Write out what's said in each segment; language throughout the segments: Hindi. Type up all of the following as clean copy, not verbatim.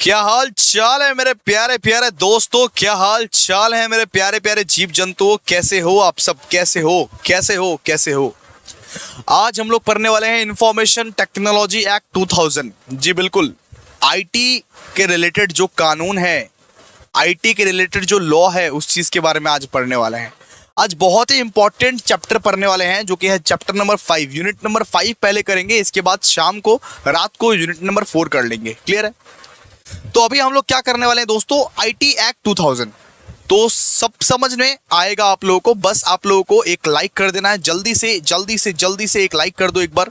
क्या हाल चाल है मेरे प्यारे प्यारे दोस्तों, क्या हाल चाल है मेरे प्यारे प्यारे जीव जंतुओं। कैसे हो आप सब? कैसे हो? आज हम लोग पढ़ने वाले हैं इंफॉर्मेशन टेक्नोलॉजी एक्ट 2000। जी बिल्कुल, आईटी के रिलेटेड जो कानून है, आईटी के रिलेटेड जो लॉ है, उस चीज के बारे में आज पढ़ने वाले हैं। आज बहुत ही इंपॉर्टेंट चैप्टर पढ़ने वाले हैं, जो कि है चैप्टर नंबर 5। यूनिट नंबर 5 पहले करेंगे, इसके बाद शाम को रात को यूनिट नंबर 4 कर लेंगे। क्लियर है? तो अभी हम लोग क्या करने वाले हैं दोस्तों, आईटी एक्ट 2000। तो सब समझ में आएगा आप लोगों को। बस आप लोगों को एक लाइक कर देना है, जल्दी से एक लाइक कर दो एक बार,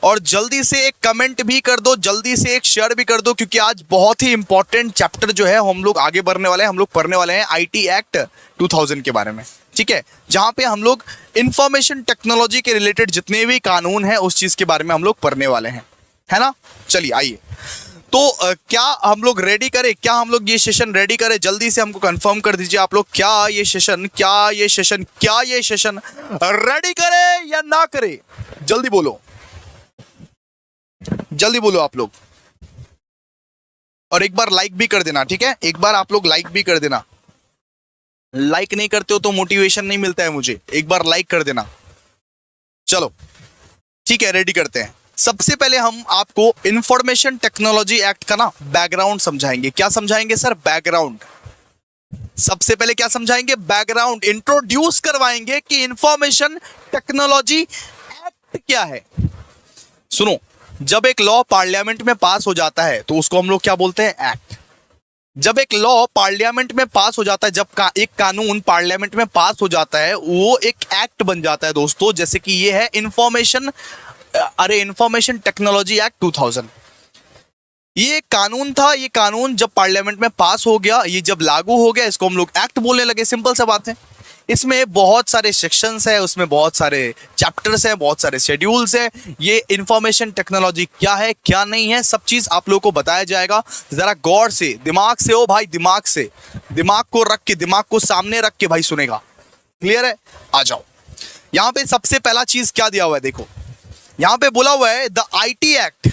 और जल्दी से एक कमेंट भी कर दो, जल्दी से एक शेयर भी कर दो, क्योंकि आज बहुत ही इंपॉर्टेंट चैप्टर जो है हम लोग आगे बढ़ने वाले हैं। हम लोग पढ़ने वाले हैं आईटी एक्ट 2000 के बारे में, ठीक है, जहां पे हम लोग इंफॉर्मेशन टेक्नोलॉजी के रिलेटेड जितने भी कानून है उस चीज के बारे में हम लोग पढ़ने वाले हैं, है ना। चलिए आइए, तो क्या हम लोग रेडी करें? क्या हम लोग ये सेशन रेडी करें? जल्दी से हमको कंफर्म कर दीजिए आप लोग, क्या ये सेशन रेडी करें या ना करें? जल्दी बोलो आप लोग, और एक बार लाइक भी कर देना, ठीक है। एक बार आप लोग लाइक भी कर देना। लाइक नहीं करते हो तो मोटिवेशन नहीं मिलता है मुझे। एक बार लाइक कर देना। चलो ठीक है, रेडी करते हैं। सबसे पहले हम आपको इंफॉर्मेशन टेक्नोलॉजी एक्ट का ना बैकग्राउंड समझाएंगे। क्या समझाएंगे सर? बैकग्राउंड। सबसे पहले क्या समझाएंगे? बैकग्राउंड इंट्रोड्यूस करवाएंगे कि इंफॉर्मेशन टेक्नोलॉजी एक्ट क्या है। सुनो, जब एक लॉ पार्लियामेंट में पास हो जाता है तो उसको हम लोग क्या बोलते हैं? एक्ट। जब एक लॉ पार्लियामेंट में पास हो जाता है, जब एक कानून पार्लियामेंट में पास हो जाता है, वो एक एक्ट बन जाता है दोस्तों। जैसे कि ये है इंफॉर्मेशन टेक्नोलॉजी एक्ट 2000। ये कानून था, ये कानून जब पार्लियामेंट में पास हो गया, ये जब लागू हो गया, इसको हम लोग एक्ट बोलने लगे। सिंपल सा बात है। इसमें बहुत सारे सेक्शंस है, उसमें बहुत सारे चैप्टर्स है, बहुत सारे शेड्यूल्स है। ये इंफॉर्मेशन टेक्नोलॉजी क्या है, क्या नहीं है, सब चीज आप लोगों को बताया जाएगा। जरा गौर से, दिमाग से, ओ भाई दिमाग से, दिमाग को रख के, दिमाग को सामने रख के भाई सुनेगा। क्लियर है? आ जाओ। यहां पे सबसे पहला चीज क्या दिया हुआ है, देखो यहां पे बोला हुआ है, द आईटी एक्ट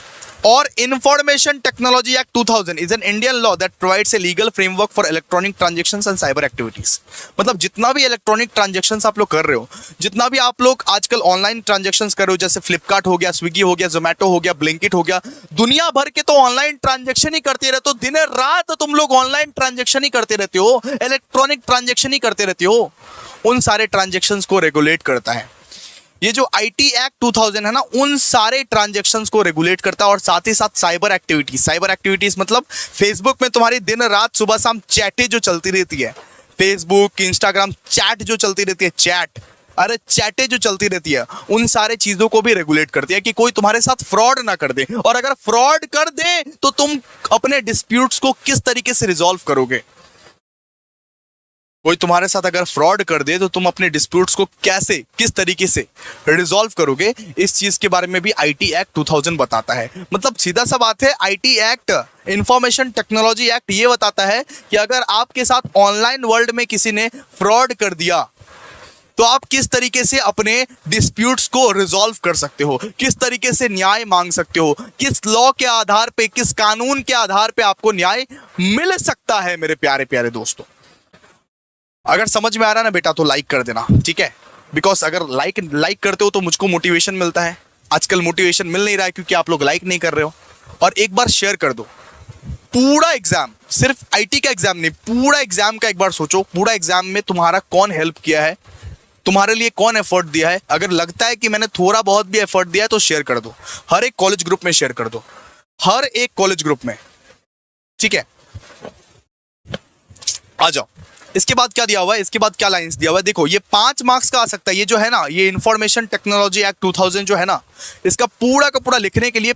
और information technology act 2000 is an Indian law that provides a legal framework for electronic transactions and cyber activities. मतलब जितना भी इलेक्ट्रॉनिक ट्रांजैक्शंस आप लोग कर रहे हो, जितना भी आप लोग आजकल ऑनलाइन ट्रांजैक्शंस कर रहे हो, जैसे फ्लिपकार्ट हो गया, स्विगी हो गया, जोमेटो हो गया, ब्लिंकिट हो गया, दुनिया भर के तो ऑनलाइन ट्रांजैक्शन ही करते रहते हो। दिन रात तुम लोग ऑनलाइन ट्रांजैक्शन ही करते रहते हो, इलेक्ट्रॉनिक ट्रांजैक्शन ही करते रहते हो। उन सारे ट्रांजैक्शंस को रेगुलेट करता है ये जो आईटी एक्ट 2000 है ना, उन सारे ट्रांजैक्शंस को रेगुलेट करता है। और साथ ही साथ साइबर एक्टिविटीज मतलब फेसबुक में तुम्हारी दिन रात सुबह शाम चैटें जो चलती रहती है, फेसबुक इंस्टाग्राम चैट जो चलती रहती है, चैटें जो चलती रहती है, उन सारे चीजों को भी रेगुलेट करती है कि कोई तुम्हारे साथ फ्रॉड ना कर दे। और अगर फ्रॉड कर दे तो तुम अपने डिस्प्यूट्स को किस तरीके से रिजॉल्व करोगे। कोई तुम्हारे साथ अगर फ्रॉड कर दे तो तुम अपने डिस्प्यूट्स को कैसे, किस तरीके से रिजॉल्व करोगे, इस चीज के बारे में भी आईटी एक्ट 2000 बताता है। मतलब सीधा सा बात है, IT act, information technology act ये बताता है कि अगर आपके साथ ऑनलाइन वर्ल्ड में किसी ने फ्रॉड कर दिया तो आप किस तरीके से अपने डिस्प्यूट्स को रिजॉल्व कर सकते हो, किस तरीके से न्याय मांग सकते हो, किस लॉ के आधार पे, किस कानून के आधार पे आपको न्याय मिल सकता है। मेरे प्यारे प्यारे दोस्तों, अगर समझ में आ रहा है ना बेटा तो लाइक कर देना, ठीक है। बिकॉज अगर लाइक करते हो तो मुझको मोटिवेशन मिलता है। आजकल मोटिवेशन मिल नहीं रहा है क्योंकि आप लोग लाइक नहीं कर रहे हो। और एक बार शेयर कर दो। पूरा एग्जाम, सिर्फ आईटी का एग्जाम नहीं, पूरा एग्जाम का एक बार सोचो, पूरा एग्जाम में तुम्हारा कौन हेल्प किया है, तुम्हारे लिए कौन एफर्ट दिया है। अगर लगता है कि मैंने थोड़ा बहुत भी एफर्ट दिया है तो शेयर कर दो। हर एक कॉलेज ग्रुप में शेयर कर दो, हर एक कॉलेज ग्रुप में, ठीक है। आ जाओ। इसके बाद क्या दिया हुआ है, इसके बाद क्या लाइंस दिया हुआ है, देखो ये 5 मार्क्स का आ सकता है। ये जो है ना, ये इंफॉर्मेशन टेक्नोलॉजी एक्ट 2000 जो है ना, इसका पूरा का पूरा लिखने के लिए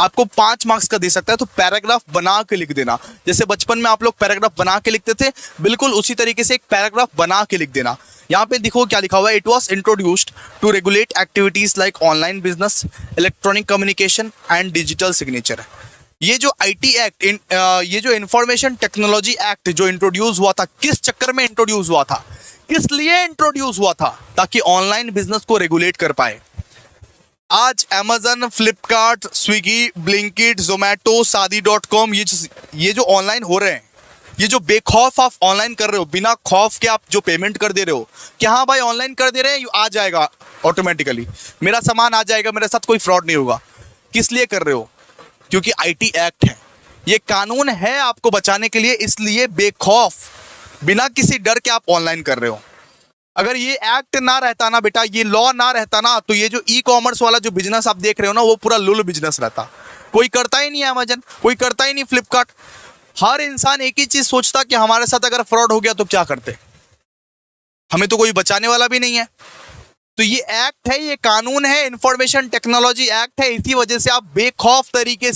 आपको 5 मार्क्स का दे सकता है। तो पैराग्राफ बना के लिख देना। जैसे बचपन में आप लोग पैराग्राफ बना के लिखते थे, बिल्कुल उसी तरीके से एक पैराग्राफ बना के लिख देना। यहाँ पे देखो क्या लिखा हुआ है, it was introduced to regulate activities like online business, electronic communication and digital signature. ये जो आईटी एक्ट, ये जो इंफॉर्मेशन टेक्नोलॉजी एक्ट जो इंट्रोड्यूस हुआ था, किस चक्कर में इंट्रोड्यूस हुआ था, किस लिए इंट्रोड्यूस हुआ था? ताकि ऑनलाइन बिजनेस को रेगुलेट कर पाए। आज Amazon, फ्लिपकार्ट, स्विगी, ब्लिंकिट, जोमेटो, शादी.com ये जो ऑनलाइन हो रहे हैं, ये जो बेखौफ आप ऑनलाइन कर रहे हो, बिना खौफ के आप जो पेमेंट कर दे रहे हो कि हाँ भाई ऑनलाइन कर दे रहे हैं, आ जाएगा ऑटोमेटिकली, मेरा सामान आ जाएगा, मेरे साथ कोई फ्रॉड नहीं होगा। किस लिए कर रहे हो? क्योंकि आईटी एक्ट है, ये कानून है आपको बचाने के लिए, इसलिए बेखौफ बिना किसी डर के आप ऑनलाइन कर रहे हो। अगर ये एक्ट ना रहता ना बेटा, ये लॉ ना रहता ना, तो ये जो ई कॉमर्स वाला जो बिजनेस आप देख रहे हो ना, वो पूरा लुल बिजनेस रहता। कोई करता ही नहीं अमेजन, कोई करता ही नहीं फ्लिपकार्ट। हर इंसान एक ही चीज सोचता कि हमारे साथ अगर फ्रॉड हो गया तो क्या करते, हमें तो कोई बचाने वाला भी नहीं है। तो ये एक्ट है, ये कानून है, इंफॉर्मेशन टेक्नोलॉजी एक्ट है। इसी वजह से आप बेखौफ तरीके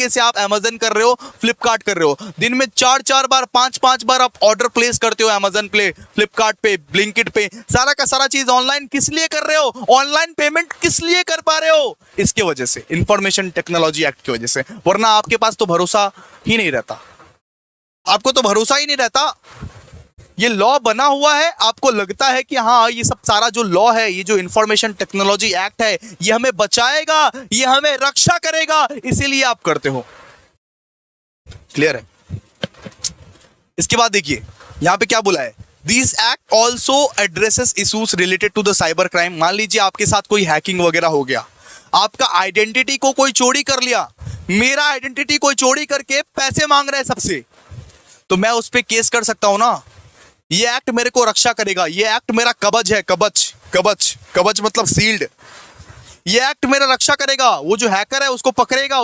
से आप अमेजन कर रहे हो, फ्लिपकार्ट कर रहे हो। दिन में 4-4 बार, 5-5 बार आप ऑर्डर प्लेस करते हो अमेजन पे, फ्लिपकार्ट पे, ब्लिंकिट पे, सारा का सारा चीज ऑनलाइन। किस लिए कर रहे हो? ऑनलाइन पेमेंट किस लिए कर पा रहे हो? इसके वजह से, इंफॉर्मेशन टेक्नोलॉजी एक्ट की वजह से। वरना आपके पास तो भरोसा ही नहीं रहता, आपको तो भरोसा ही नहीं रहता। ये लॉ बना हुआ है, आपको लगता है कि हाँ ये सब सारा जो लॉ है, ये जो इंफॉर्मेशन टेक्नोलॉजी एक्ट है, ये हमें बचाएगा, ये हमें रक्षा करेगा, इसीलिए आप करते हो। क्लियर है? इसके बाद देखिए यहां पे क्या बोला है, this act also addresses issues related to the cyber crime. मान लीजिए आपके साथ कोई हैकिंग वगैरह हो गया, आपका आइडेंटिटी को कोई चोरी कर लिया, मेरा आइडेंटिटी कोई चोरी करके पैसे मांग रहा है सबसे, तो मैं उस पर केस कर सकता हूं ना। ये एक्ट मेरे को रक्षा करेगा, ये एक्ट मेरा कवच है, कवच मतलब शील्ड। ये एक्ट मेरा रक्षा करेगा, वो जो हैकर है उसको पकड़ेगा,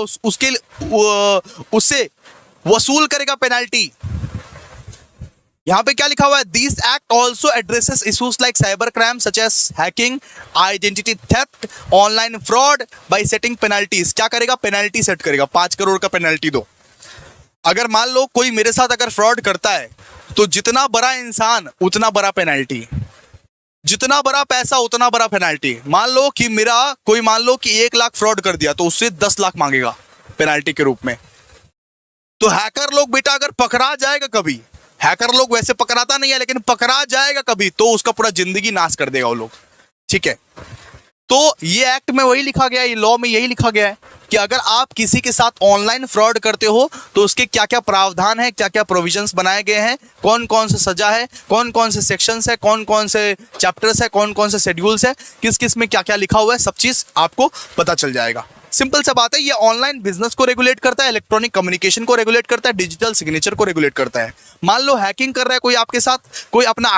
उससे वसूल करेगा पेनल्टी। यहां पे क्या लिखा हुआ है, this act also addresses issues like cyber crime such as hacking, identity theft, online fraud by setting penalties. क्या करेगा? पेनल्टी सेट करेगा, 5 करोड़ का पेनल्टी दो। अगर मान लो कोई मेरे साथ अगर फ्रॉड करता है, तो जितना बड़ा इंसान उतना बड़ा पेनल्टी, जितना बड़ा पैसा उतना बड़ा पेनल्टी। मान लो कि मान लो कि 1 लाख फ्रॉड कर दिया, तो उससे 10 लाख मांगेगा पेनल्टी के रूप में। तो हैकर लोग बेटा अगर पकड़ा जाएगा कभी, हैकर लोग वैसे पकड़ाता नहीं है, लेकिन पकड़ा जाएगा कभी तो उसका पूरा जिंदगी नाश कर देगा वो लोग। ठीक है, तो ये एक्ट में वही लिखा गया है, ये लॉ में यही लिखा गया है कि अगर आप किसी के साथ ऑनलाइन फ्रॉड करते हो तो उसके क्या क्या प्रावधान है, क्या क्या प्रोविजंस बनाए गए हैं, कौन कौन से सजा है, कौन कौन से सेक्शंस है, कौन कौन से चैप्टर्स है, कौन कौन से शेड्यूल्स है, किस किस में क्या क्या लिखा हुआ है, सब चीज आपको पता चल जाएगा। सिंपल सा बात है, ये ऑनलाइन बिजनेस को रेगुलेट करता है, इलेक्ट्रॉनिक कम्युनिकेशन को रेगुलेट करता है, डिजिटल सिग्नेचर को रेगुलेट करता है। मान लो हैकिंग कर रहा है कोई आपके साथ, कोई आपका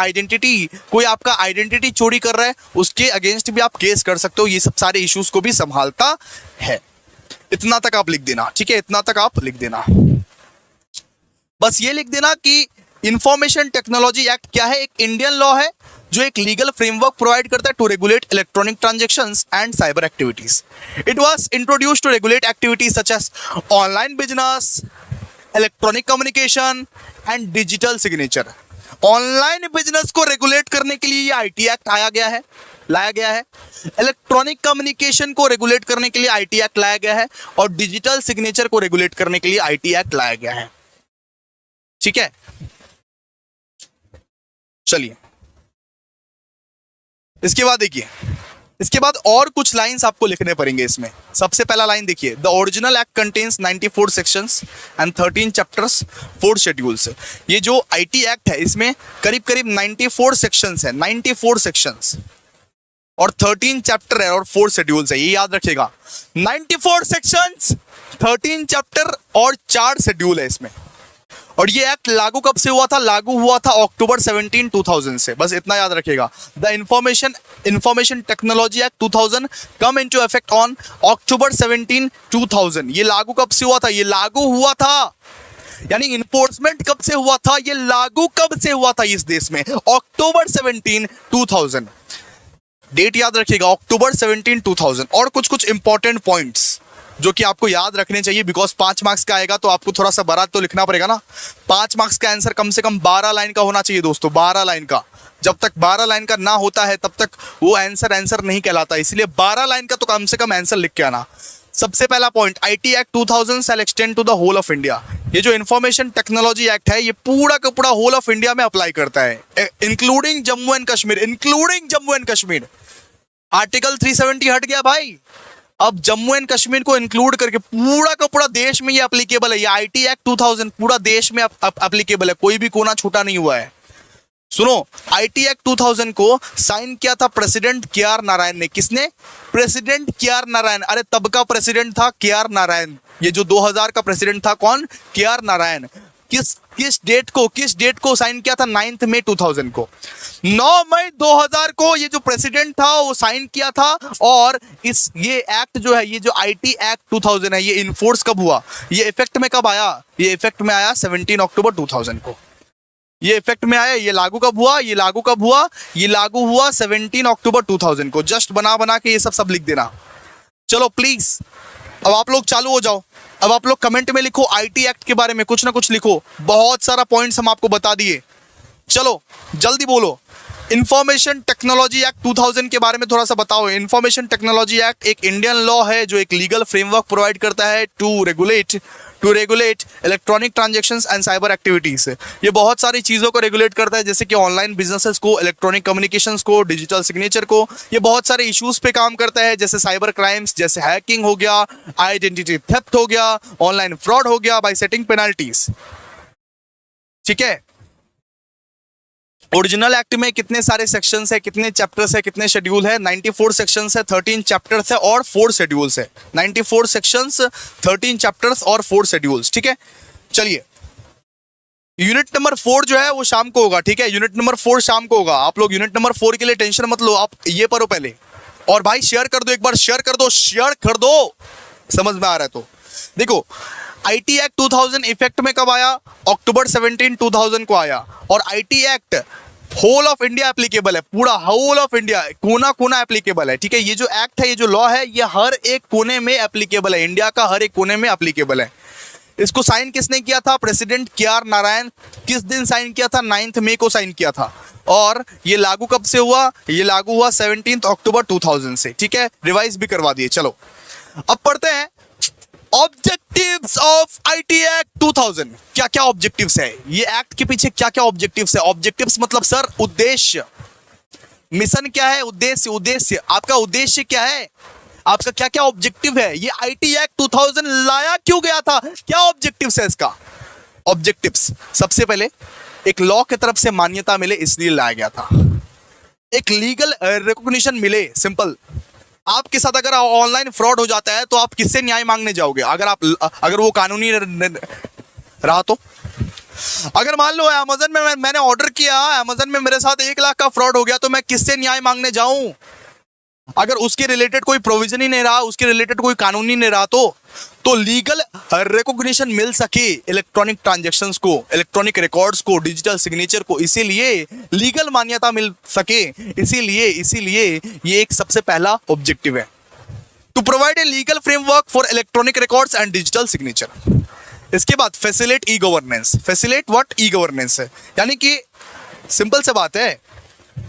आइडेंटिटी चोरी कर रहा है, उसके अगेंस्ट भी आप केस कर सकते हो। ये सब सारे इश्यूज को भी संभालता है। इतना तक आप लिख देना, ठीक है, इतना तक आप लिख देना। बस ये लिख देना कि इंफॉर्मेशन टेक्नोलॉजी एक्ट क्या है, एक इंडियन लॉ है जो एक लीगल फ्रेमवर्क प्रोवाइड करता है to regulate electronic transactions and cyber activities. It was introduced to regulate activities such as online business, electronic communication and digital signature. Online business को रेगुलेट करने के लिए ये आईटी एक्ट लाया गया है। इलेक्ट्रॉनिक कम्युनिकेशन को रेगुलेट करने के लिए आईटी एक्ट लाया गया है, और डिजिटल सिग्नेचर को रेगुलेट करने के लिए आईटी एक्ट लाया गया है। ठीक है, चलिए इसके बाद देखिए, इसके बाद और कुछ लाइंस आपको लिखने पड़ेंगे इसमें। सबसे पहला लाइन देखिए, the original act contains 94 sections and 13 chapters 4 schedules. ये जो आईटी एक्ट है इसमें करीब करीब 94 सेक्शंस है, 94 सेक्शंस, और 13 चैप्टर है और 4 शेड्यूल्स है। ये याद रखिएगा, 94 सेक्शंस, 13 चैप्टर और 4 शेड्यूल है इसमें। और ये एक्ट लागू कब से हुआ था? लागू हुआ था अक्टूबर 17, 2000 से। बस इतना याद रखिएगा, the information technology act 2000 come into effect on October 17, 2000। ये लागू कब से हुआ था? ये लागू हुआ था, यानी इन्फोर्समेंट कब से हुआ था, ये लागू कब से हुआ था इस देश में? अक्टूबर 17, 2000। डेट याद रखिएगा, अक्टूबर 17, 2000। और कुछ कुछ इंपॉर्टेंट पॉइंट्स जो कि आपको याद रखने चाहिए, बिकॉज 5 मार्क्स का आएगा तो आपको थोड़ा सा बड़ा तो लिखना पड़ेगा ना। 5 मार्क्स का आंसर कम से कम 12 लाइन का होना चाहिए दोस्तों, 12 लाइन का। जब तक 12 लाइन का ना होता है तब तक वो आंसर नहीं कहलाता, इसलिए 12 लाइन का तो कम से कम आंसर लिख के आना। सबसे पहला point, IT act 2000 shall extend to the whole of India. ये जो इंफॉर्मेशन टेक्नोलॉजी एक्ट है ये पूरा का पूरा होल ऑफ इंडिया में अप्लाई करता है, including Jammu and Kashmir, article 370 हट गया भाई। अब जम्मू एंड कश्मीर को इंक्लूड करके पूरा का पूरा देश में ये एप्लीकेबल है। ये आईटी एक्ट 2000 पूरा देश में एप्लीकेबल है, कोई भी कोना छूटा नहीं हुआ है। सुनो, आईटी एक्ट 2000 को साइन किया था प्रेसिडेंट के आर नारायण ने। किसने? प्रेसिडेंट के आर नारायण। अरे तब का प्रेसिडेंट था के आर नारायण। ये जो 2000 का प्रेसिडेंट था कौन? के आर नारायण। किस डेट को साइन किया था? 9 मई 2000 को। 9 मई 2000 को ये जो प्रेसिडेंट था वो साइन किया था। और ये एक्ट जो है, ये जो आईटी एक्ट 2000 है, ये इन्फोर्स कब हुआ? ये इफेक्ट में कब आया? ये इफेक्ट में आया 17 अक्टूबर 2000 को। ये इफेक्ट में आया। ये लागू कब हुआ? ये लागू हुआ 17 अक्टूबर 2000 को। जस्ट बना के ये सब लिख देना। चलो प्लीज, अब आप लोग चालू हो जाओ। अब आप लोग कमेंट में लिखो आईटी एक्ट के बारे में कुछ ना कुछ लिखो। बहुत सारा पॉइंट्स हम आपको बता दिए। चलो जल्दी बोलो। इंफॉर्मेशन टेक्नोलॉजी एक्ट 2000 के बारे में थोड़ा सा बताओ। इंफॉर्मेशन टेक्नोलॉजी एक्ट एक इंडियन लॉ है जो एक लीगल फ्रेमवर्क प्रोवाइड करता है to regulate electronic transactions and cyber activities. ये बहुत सारी चीज़ों को रेगुलेट करता है, जैसे कि ऑनलाइन बिजनेसेस को, इलेक्ट्रॉनिक कम्युनिकेशंस को, डिजिटल सिग्नेचर को। ये बहुत सारे इश्यूज पे काम करता है, जैसे साइबर क्राइम्स, जैसे हैकिंग हो गया, आइडेंटिटी थेफ्ट हो गया, ऑनलाइन फ्रॉड हो गया, बाय सेटिंग पेनल्टीज। ठीक है। ओरिजिनल एक्ट में कितने सारे सेक्शंस है, कितने चैप्टर्स है, कितने शेड्यूल है? 94 सेक्शंस है, 13 चैप्टर्स है और 4 शेड्यूल्स है। 94 सेक्शंस, 13 चैप्टर्स और 4 शेड्यूल्स। ठीक है, चलिए यूनिट नंबर 4 जो है वो शाम को होगा। ठीक है, यूनिट नंबर 4 शाम को होगा। आप लोग यूनिट नंबर 4 के लिए टेंशन मत लो, आप ये पढ़ो पहले। और भाई शेयर कर दो, एक बार शेयर कर दो, समझ में आ रहा है तो। देखो, आईटी एक्ट 2000 इफेक्ट में कब आया? अक्टूबर 17, 2000 को आया। और IT act whole of India applicable है, पूरा होल ऑफ इंडिया, कोना कोना एप्लीकेबल है। ठीक है, ये जो एक्ट है, ये जो लॉ है, ये हर एक कोने में एप्लीकेबल है, इंडिया का हर एक कोने में एप्लीकेबल है। इसको साइन किसने किया था? प्रेसिडेंट के आर नारायण। किस दिन साइन किया था? 9 मई को साइन किया था। और ये लागू कब से हुआ? ये लागू हुआ 17 अक्टूबर 2000 से। ठीक है, रिवाइज भी करवा दिए। चलो अब पढ़ते हैं ऑब्जेक्टिव्स ऑफ आईटी एक्ट 2000। क्या क्या ऑब्जेक्टिव्स है? ये एक्ट के पीछे क्या क्या ऑब्जेक्टिव्स है? ऑब्जेक्टिव्स मतलब सर उद्देश्य। मिशन क्या है? उद्देश्य। आपका उद्देश्य क्या है? आपका क्या क्या ऑब्जेक्टिव है? ये आईटी एक्ट 2000 लाया क्यों गया था? क्या ऑब्जेक्टिव्स है इसका? ऑब्जेक्टिव्स, सबसे पहले एक लॉ की तरफ से मान्यता मिले इसलिए लाया गया था, एक लीगल रिकॉग्निशन मिले। सिंपल। आपके साथ अगर ऑनलाइन फ्रॉड हो जाता है तो आप किससे न्याय मांगने जाओगे? अगर वो कानूनी रहा तो। अगर मान लो अमेज़न में मैंने ऑर्डर किया, अमेज़न में मेरे साथ 1 लाख का फ्रॉड हो गया, तो मैं किससे न्याय मांगने जाऊं? अगर उसके रिलेटेड कोई प्रोविजन ही नहीं रहा, उसके रिलेटेड कोई कानून ही नहीं रहा, तो लीगल रिकॉग्निशन मिल सके इलेक्ट्रॉनिक ट्रांजैक्शंस को, इलेक्ट्रॉनिक रिकॉर्ड्स को, डिजिटल सिग्नेचर को, इसीलिए लीगल मान्यता मिल सके, इसीलिए ये एक सबसे पहला ऑब्जेक्टिव है, to provide a legal framework for electronic records and digital signature. इसके बाद facilitate e governance. Facilitate what? E governance है, यानी कि सिंपल सा बात है,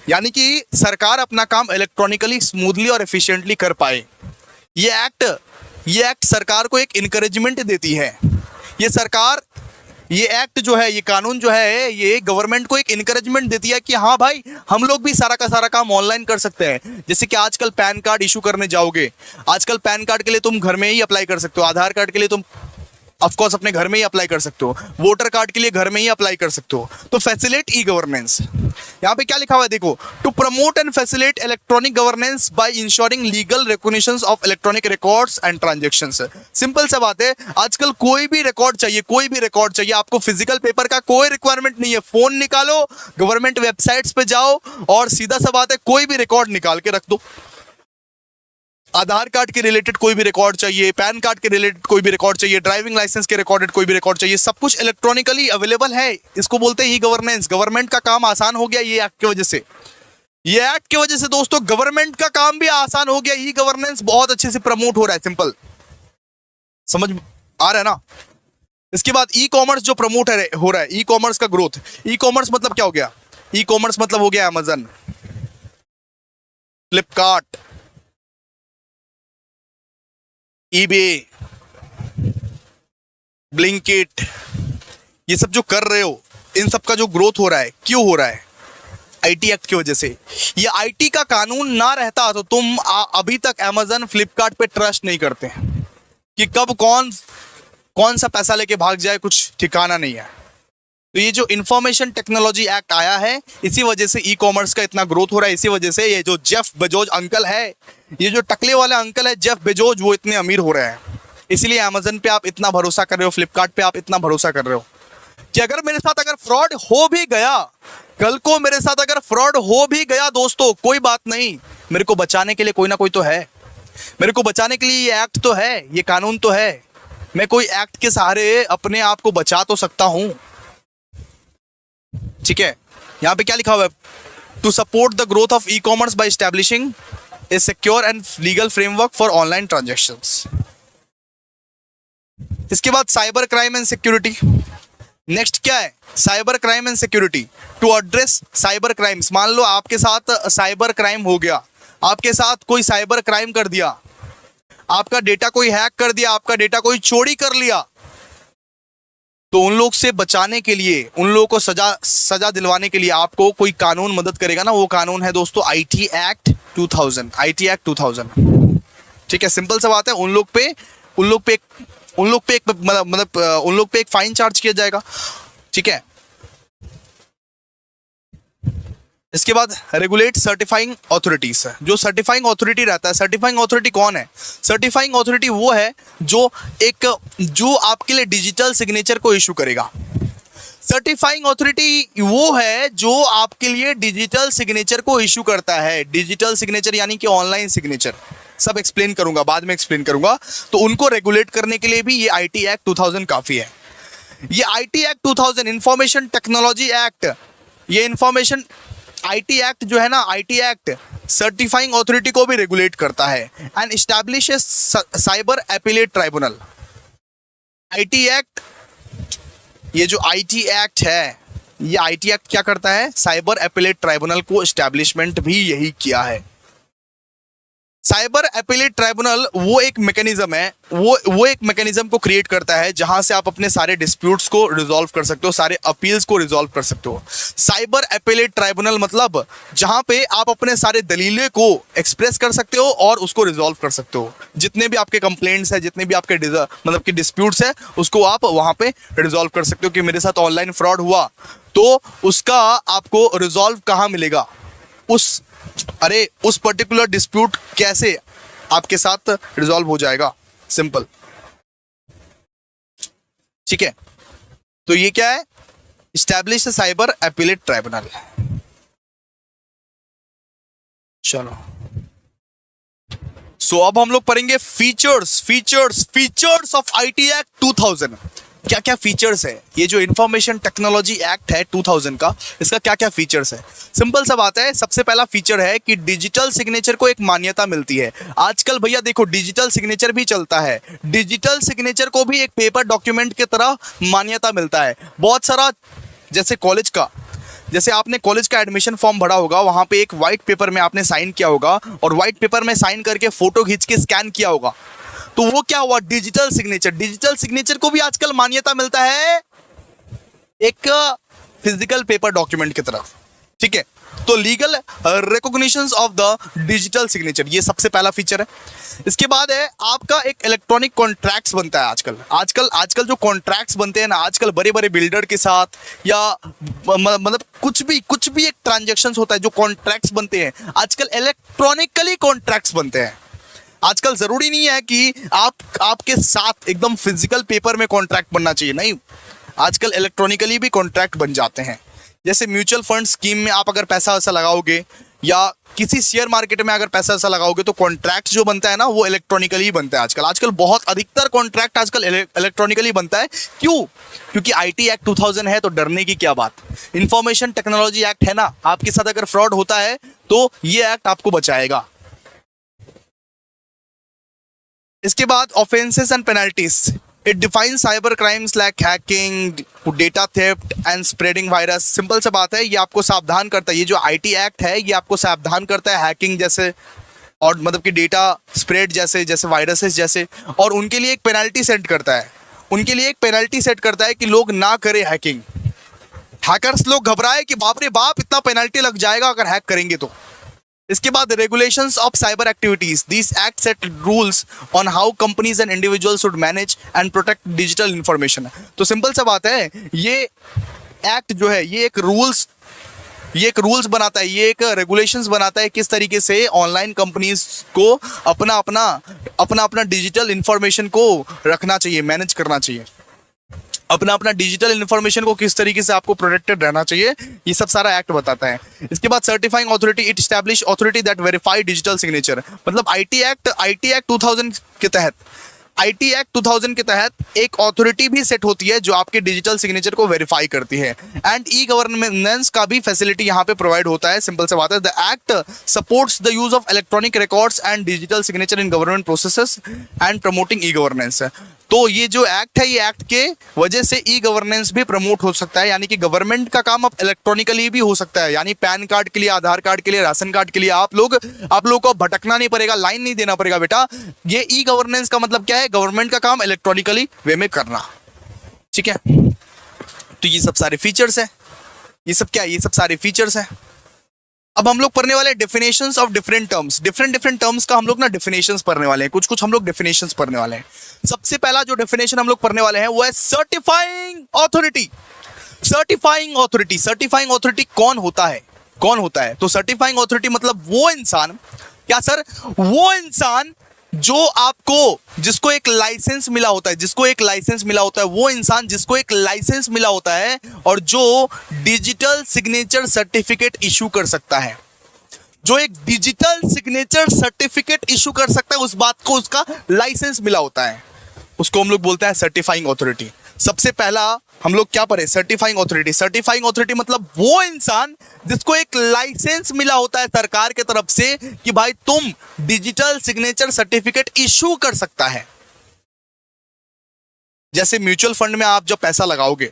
यानी कि सरकार अपना काम इलेक्ट्रॉनिकली स्मूथली और एफिशिएंटली कर पाए। ये एक्ट सरकार को एक इनकरेजमेंट देती है। ये एक्ट जो है, ये कानून जो है, ये गवर्नमेंट को एक इनकरेजमेंट देती है कि हाँ भाई, हम लोग भी सारा का सारा काम ऑनलाइन कर सकते हैं। जैसे कि आजकल पैन कार्ड इशू करने जाओगे, आजकल पैन कार्ड के लिए तुम घर में ही अप्लाई कर सकते हो, आधार कार्ड के लिए तुम ऑफकोर्स अपने घर में ही अप्लाई कर सकते हो, वोटर कार्ड के लिए घर में ही अप्लाई कर सकते हो। तो फैसिलिटेट ई गवर्नेंस, यहाँ पे क्या लिखा हुआ है देखो, to promote and facilitate electronic governance by ensuring legal recognition of electronic records and transactions. Simple सा बात है, आजकल कोई भी रिकॉर्ड चाहिए, आपको फिजिकल पेपर का कोई रिक्वायरमेंट नहीं है। फोन निकालो, गवर्नमेंट वेबसाइट्स पे जाओ और सीधा सा बात है, कोई भी रिकॉर्ड निकाल के रख दो। आधार कार्ड के रिलेटेड कोई भी रिकॉर्ड चाहिए, पैन कार्ड के रिलेटेड कोई भी रिकॉर्ड चाहिए, ड्राइविंग लाइसेंस के रिकॉर्डेड कोई भी रिकॉर्ड चाहिए, सब कुछ इलेक्ट्रॉनिकली अवेलेबल है। इसको बोलते हैं ई गवर्नेंस। गवर्नमेंट का काम आसान हो गया ये एक्ट की वजह से। ये एक्ट की वजह से दोस्तों गवर्नमेंट का काम भी आसान हो गया। ई गवर्नेंस बहुत अच्छे से प्रमोट हो रहा है। सिंपल समझ आ रहा है ना? इसके बाद ई कॉमर्स जो प्रमोट हो रहा है, ई कॉमर्स का ग्रोथ। ई कॉमर्स मतलब क्या हो गया? ई कॉमर्स मतलब हो गया अमेजन, फ्लिपकार्ट, ईबे, ब्लिंकिट, ये सब जो कर रहे हो, इन सब का जो ग्रोथ हो रहा है, क्यों हो रहा है? आईटी एक्ट की वजह से। ये आईटी का कानून ना रहता तो तुम अभी तक अमेजन फ्लिपकार्ट पे ट्रस्ट नहीं करते कि कब कौन सा पैसा लेके भाग जाए, कुछ ठिकाना नहीं है। तो ये जो इंफॉर्मेशन टेक्नोलॉजी एक्ट आया है, इसी वजह से ई कॉमर्स का इतना ग्रोथ हो रहा है। इसी वजह से ये जो जेफ बेजोस अंकल है, ये जो टकले वाले अंकल है जेफ बेजोस, वो इतने अमीर हो रहे हैं। इसीलिए अमेजन पे आप इतना भरोसा कर रहे हो, फ्लिपकार्ट पे आप इतना भरोसा कर रहे हो कि अगर मेरे साथ अगर फ्रॉड हो भी गया, कल को मेरे साथ अगर फ्रॉड हो भी गया दोस्तों, कोई बात नहीं, मेरे को बचाने के लिए कोई ना कोई तो है। मेरे को बचाने के लिए ये एक्ट तो है, ये कानून तो है। मैं कोई एक्ट के सहारे अपने आप को बचा तो सकता हूं। ठीक है, यहां पे क्या लिखा हुआ है? To support the growth of e commerce by establishing a secure and legal framework for online transactions. इसके बाद cyber crime and security. Next क्या है? Cyber crime and security. To address cyber crimes. मान लो आपके साथ साइबर क्राइम हो गया, आपके साथ कोई साइबर क्राइम कर दिया, आपका डेटा कोई हैक कर दिया, आपका डेटा कोई चोरी कर लिया, तो उन लोग से बचाने के लिए, उन लोगों को सजा दिलवाने के लिए आपको कोई कानून मदद करेगा ना। वो कानून है दोस्तों आईटी एक्ट 2000। IT act 2000। ठीक है, सिंपल सा बात है। उन लोग पे एक फाइन चार्ज किया जाएगा। ठीक है, इसके बाद रेगुलेट सर्टिफाइंग अथॉरिटीज। जो सर्टिफाइंग अथॉरिटी रहता है, सर्टिफाइंग अथॉरिटी कौन है? सर्टिफाइंग अथॉरिटी वो है जो आपके लिए डिजिटल सिग्नेचर को इशू करेगा। सर्टिफाइंग अथॉरिटी वो है जो आपके लिए डिजिटल सिग्नेचर को इशू करता है। डिजिटल सिग्नेचर यानी कि ऑनलाइन सिग्नेचर, सब एक्सप्लेन करूंगा, बाद में एक्सप्लेन करूंगा। तो उनको रेगुलेट करने के लिए भी ये आईटी एक्ट 2000 काफी है। ये IT act 2000 information technology act, ये इंफॉर्मेशन आईटी एक्ट जो है ना, आईटी एक्ट सर्टिफाइंग अथॉरिटी को भी रेगुलेट करता है and establishes cyber appellate tribunal. IT act, ये जो आईटी एक्ट है, ये आईटी एक्ट क्या करता है? साइबर अपीलेट ट्राइब्यूनल को एस्टैब्लिशमेंट भी यही किया है। साइबर अपीलेट ट्राइब्यूनल वो एक मैकेनिज्म है, वो एक मैकेनिज्म को क्रिएट करता है जहां से आप अपने सारे डिस्प्यूट्स को रिजॉल्व कर सकते हो, सारे अपील्स को रिजॉल्व कर सकते हो। साइबर अपीलेट ट्राइब्यूनल मतलब जहां पे आप अपने सारे दलीलें को एक्सप्रेस कर सकते हो और उसको रिजॉल्व कर सकते हो। जितने भी आपके कंप्लेंट्स है, जितने भी आपके मतलब कि डिस्प्यूट्स है, उसको आप वहां पे रिजॉल्व कर सकते हो कि मेरे साथ ऑनलाइन फ्रॉड हुआ, तो उसका आपको रिजॉल्व कहाँ मिलेगा, उस पर्टिकुलर डिस्प्यूट कैसे आपके साथ रिजॉल्व हो जाएगा। सिंपल। ठीक है, तो ये क्या है? Establish cyber appellate tribunal. चलो, सो अब हम लोग पढ़ेंगे फीचर्स ऑफ आईटी एक्ट 2000। क्या क्या फीचर्स है? ये जो इंफॉर्मेशन टेक्नोलॉजी एक्ट है 2000 का, इसका क्या क्या फीचर्स है? सिंपल सा बात है। सबसे पहला फीचर है कि डिजिटल सिग्नेचर को एक मान्यता मिलती है। आजकल भैया देखो, डिजिटल सिग्नेचर भी चलता है, डिजिटल सिग्नेचर को भी एक पेपर डॉक्यूमेंट की तरह मान्यता मिलता है। बहुत सारा, जैसे कॉलेज का, जैसे आपने कॉलेज का एडमिशन फॉर्म भरा होगा, वहां पे एक व्हाइट पेपर में आपने साइन किया होगा और व्हाइट पेपर में साइन करके फोटो खींच के स्कैन किया होगा, तो वो क्या हुआ? Digital signature. डिजिटल सिग्नेचर को भी आजकल मान्यता मिलता है एक फिजिकल पेपर डॉक्यूमेंट की तरफ। ठीक है, तो legal recognition of the digital signature, ये सबसे पहला फीचर है। इसके बाद है आपका एक इलेक्ट्रॉनिक कॉन्ट्रैक्ट्स बनता है। आजकल जो कॉन्ट्रैक्ट्स बनते हैं ना, आजकल बड़े बड़े बिल्डर के साथ, या मतलब कुछ भी एक ट्रांजैक्शन होता है, जो कॉन्ट्रैक्ट्स बनते हैं आजकल इलेक्ट्रॉनिकली कॉन्ट्रैक्ट्स बनते हैं। आजकल जरूरी नहीं है कि आपके साथ एकदम फिजिकल पेपर में कॉन्ट्रैक्ट बनना चाहिए, नहीं, आजकल इलेक्ट्रॉनिकली भी कॉन्ट्रैक्ट बन जाते हैं। जैसे म्यूचुअल फंड स्कीम में आप अगर पैसा वैसा लगाओगे, या किसी शेयर मार्केट में अगर पैसा वैसा लगाओगे, तो कॉन्ट्रैक्ट जो बनता है ना, वो इलेक्ट्रॉनिकली बनता है। आजकल बहुत अधिकतर कॉन्ट्रैक्ट आजकल इलेक्ट्रॉनिकली बनता है। क्यों? क्योंकि आईटी एक्ट 2000 है, तो डरने की क्या बात। इंफॉर्मेशन टेक्नोलॉजी एक्ट है ना, आपके साथ अगर फ्रॉड होता है तो ये एक्ट आपको बचाएगा। इसके बाद offences and penalties. It defines cyber crimes like hacking, data theft and spreading virus. Simple सा बात है, ये आपको सावधान करता है। ये जो आईटी एक्ट है, ये आपको सावधान करता है हैकिंग जैसे, और मतलब कि डेटा स्प्रेड जैसे वायरसेस जैसे, और उनके लिए एक पेनल्टी सेट करता है। कि लोग ना करें हैकिंग। हैकर्स लोग घबराए कि बाप रे बाप इतना पेनल्टी लग जाएगा अगर हैक करेंगे तो। इसके बाद regulations of cyber activities, this act set rules on how companies and individuals should manage and protect digital information. तो सिंपल सा बात है, ये एक्ट जो है ये एक रूल्स बनाता है, ये एक रेगुलेशंस बनाता है किस तरीके से ऑनलाइन कंपनीज को अपना डिजिटल इंफॉर्मेशन को रखना चाहिए, मैनेज करना चाहिए, अपना डिजिटल इंफॉर्मेशन को किस तरीके से आपको प्रोटेक्टेड रहना चाहिए, ये सब सारा एक्ट बताता है। इसके बाद certifying authority, it establish authority that verify digital signature, मतलब आईटी एक्ट 2000 के तहत, आईटी एक्ट 2000 के तहत एक अथॉरिटी भी सेट होती है जो आपके डिजिटल सिग्नेचर को वेरीफाई करती है। एंड ई गवर्नेंस का भी फैसिलिटी यहाँ पे प्रोवाइड होता है। सिंपल से बात है, the act supports the use of electronic records and digital signature in government processes and promoting E governance. तो ये जो एक्ट है, ये एक्ट के वजह से ई गवर्नेंस भी प्रमोट हो सकता है, यानी कि गवर्नमेंट का काम अब इलेक्ट्रॉनिकली भी हो सकता है। यानी पैन कार्ड के लिए, आधार कार्ड के लिए, राशन कार्ड के लिए आप लोगों को भटकना नहीं पड़ेगा, लाइन नहीं देना पड़ेगा बेटा। ये ई गवर्नेंस का मतलब क्या है, गवर्नमेंट का काम इलेक्ट्रॉनिकली वे में करना, ठीक है। तो ये सब सारे फीचर्स है, ये सब क्या है, ये सब सारे फीचर्स है। अब हम लोग पढ़ने वाले definitions of different terms, different terms का हम लोग ना डेफिनेशंस पढ़ने वाले हैं, कुछ हम लोग डेफिनेशंस पढ़ने वाले हैं। सबसे पहला जो डेफिनेशन हम लोग पढ़ने वाले हैं वो है certifying authority. Certifying authority, certifying authority कौन होता है, कौन होता है? तो सर्टिफाइंग अथॉरिटी मतलब वो इंसान, क्या सर, वो इंसान जो आपको, जिसको एक लाइसेंस मिला होता है, जिसको एक लाइसेंस मिला होता है, वो इंसान जिसको एक लाइसेंस मिला होता है और जो डिजिटल सिग्नेचर सर्टिफिकेट इशू कर सकता है, जो एक डिजिटल सिग्नेचर सर्टिफिकेट इशू कर सकता है, उस बात को उसका लाइसेंस मिला होता है, उसको हम लोग बोलते हैं सर्टिफाइंग अथॉरिटी। सबसे पहला हम लोग क्या पढ़े, सर्टिफाइंग अथॉरिटी। सर्टिफाइंग अथॉरिटी मतलब वो इंसान जिसको एक लाइसेंस मिला होता है सरकार के तरफ से कि भाई तुम डिजिटल सिग्नेचर सर्टिफिकेट इशू कर सकता है। जैसे म्यूचुअल फंड में आप जब पैसा लगाओगे,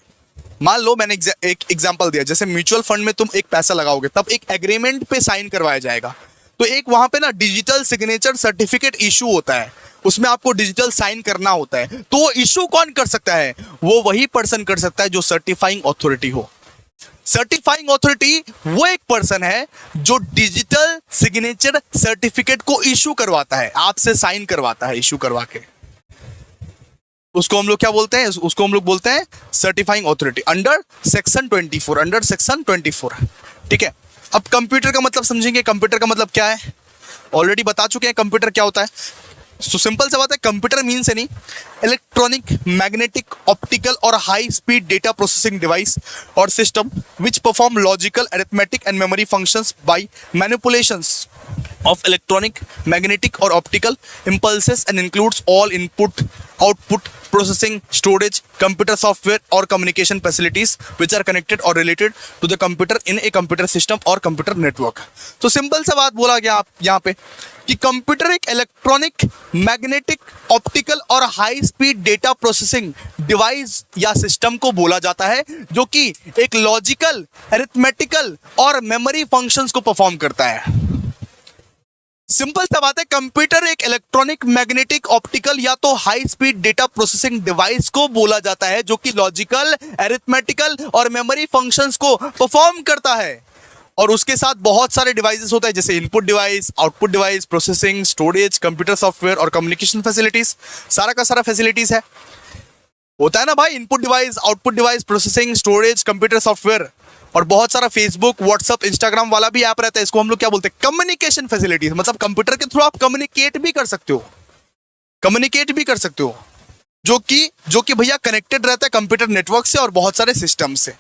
मान लो मैंने एक एग्जांपल दिया, जैसे म्यूचुअल फंड में तुम एक पैसा लगाओगे तब एक एग्रीमेंट पे साइन करवाया जाएगा, तो एक वहां पे ना डिजिटल सिग्नेचर सर्टिफिकेट इशू होता है, उसमें आपको डिजिटल साइन करना होता है। तो वो इशू कौन कर सकता है, वो वही पर्सन कर सकता है जो सर्टिफाइंग अथॉरिटी हो। सर्टिफाइंग अथॉरिटी वो एक पर्सन है जो डिजिटल सिग्नेचर सर्टिफिकेट को इशू करवाता है, आपसे साइन करवाता है, इशू करवा के। उसको हम लोग क्या बोलते हैं, उसको हम लोग बोलते हैं certifying authority under section 24, under section 24, ठीक है। अब कंप्यूटर का मतलब समझेंगे, कंप्यूटर का मतलब क्या है, ऑलरेडी बता चुके हैं कंप्यूटर क्या होता है। तो सिंपल सा बात है, computer means any electronic, magnetic, optical और high speed data processing device और system which perform logical, arithmetic and memory functions by manipulations of electronic, magnetic or optical impulses and includes all input, output, processing, storage, computer software or communication facilities which are connected or related to the computer in a computer system or computer network। तो सिंपल सा बात बोला गया आप यहाँ पे कि कंप्यूटर एक इलेक्ट्रॉनिक, मैग्नेटिक, ऑप्टिकल और high speed data processing device या सिस्टम को बोला जाता है जो कि एक लॉजिकल, अरिथमेटिकल और मेमोरी फंक्शंस को परफॉर्म करता है। सिंपल सा बात है, कंप्यूटर एक इलेक्ट्रॉनिक, मैग्नेटिक, ऑप्टिकल या तो high speed data processing device को बोला जाता है जो कि लॉजिकल, अरिथमेटिकल और मेमोरी फंक्शंस को परफॉर्म करता है। और उसके साथ बहुत सारे डिवाइसेस होते हैं जैसे input device, output device, processing, storage, computer software और कम्युनिकेशन फैसिलिटीज, सारा का सारा फैसिलिटीज है, होता है ना भाई। Input device, output device, processing, storage, computer software और बहुत सारा फेसबुक, व्हाट्सअप, इंस्टाग्राम वाला भी ऐप रहता है, इसको हम लोग क्या बोलते हैं, कम्युनिकेशन फैसिलिटीज। मतलब कंप्यूटर के थ्रू आप कम्युनिकेट भी कर सकते हो, कम्युनिकेट भी कर सकते हो, जो कि भैया कनेक्टेड रहता है कंप्यूटर नेटवर्क से और बहुत सारे सिस्टम से।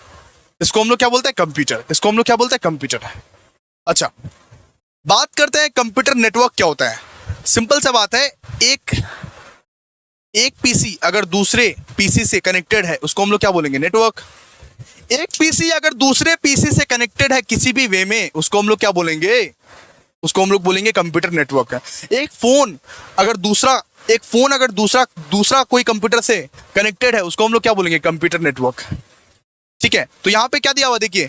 इसको हम लोग क्या बोलते हैं, कंप्यूटर। इसको हम लोग क्या बोलते हैं, कंप्यूटर। अच्छा, बात करते हैं कंप्यूटर नेटवर्क क्या होता है। सिंपल सा बात है, एक पीसी अगर दूसरे पीसी से कनेक्टेड है उसको हम लोग क्या बोलेंगे, नेटवर्क। एक पीसी अगर दूसरे पीसी से कनेक्टेड है किसी भी वे में उसको हम लोग क्या बोलेंगे, उसको हम लोग बोलेंगे कंप्यूटर नेटवर्क है। एक फोन अगर दूसरा कोई कंप्यूटर से कनेक्टेड है उसको हम लोग क्या बोलेंगे, कंप्यूटर नेटवर्क, ठीक है। तो यहाँ पे क्या दिया हुआ देखिए,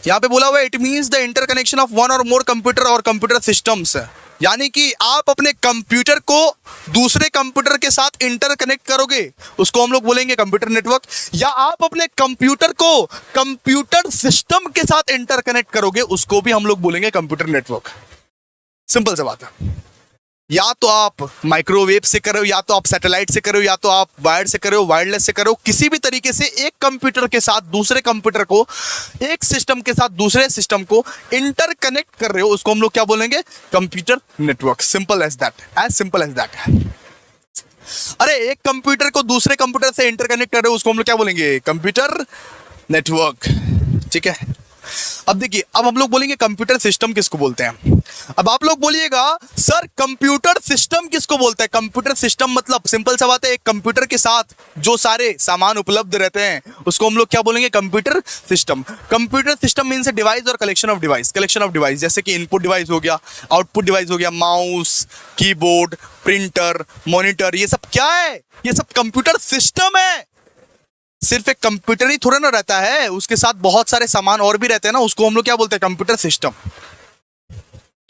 यहाँ पे बोला हुआ है it means the interconnection of one और मोर कंप्यूटर और कंप्यूटर सिस्टम्स। यानी कि आप अपने कंप्यूटर को दूसरे कंप्यूटर के साथ इंटरकनेक्ट करोगे, उसको हम लोग बोलेंगे कंप्यूटर नेटवर्क। या आप अपने कंप्यूटर को कंप्यूटर सिस्टम के साथ इंटरकनेक्ट करोगे, उसको भी हम लोग बोलेंगे कंप्यूटर नेटवर्क। सिंपल सी बात है। या तो आप माइक्रोवेव से कर रहे हो, या तो आप सैटेलाइट से कर रहे हो, या तो आप वायर से कर रहे हो, वायरलेस से कर रहे हो, किसी भी तरीके से एक कंप्यूटर के साथ दूसरे कंप्यूटर को, एक सिस्टम के साथ दूसरे सिस्टम को इंटरकनेक्ट कर रहे हो, उसको हम लोग क्या बोलेंगे? Computer network. Simple as that, as simple as that. अरे एक कंप्यूटर को दूसरे कंप्यूटर से इंटरकनेक्ट कर रहे हो, उसको हम लोग क्या बोलेंगे? Computer network. ठीक है। अब देखिए, अब हम लोग बोलेंगे कंप्यूटर सिस्टम किसको बोलते हैं। अब आप लोग बोलिएगा सर कंप्यूटर सिस्टम किसको बोलते हैं? कंप्यूटर सिस्टम मतलब सिंपल सा बात है, एक कंप्यूटर के साथ जो सारे सामान उपलब्ध रहते हैं उसको हम लोग क्या बोलेंगे? Computer system. Computer system means device और collection of device. Collection of device जैसे कि इनपुट डिवाइस हो गया, आउटपुट डिवाइस हो गया, माउस, कीबोर्ड, प्रिंटर, मॉनिटर, ये सब क्या है? ये सब कंप्यूटर सिस्टम है। सिर्फ एक कंप्यूटर ही थोड़ा ना रहता है, उसके साथ बहुत सारे सामान और भी रहते हैं ना, उसको हम लोग क्या बोलते हैं? Computer system.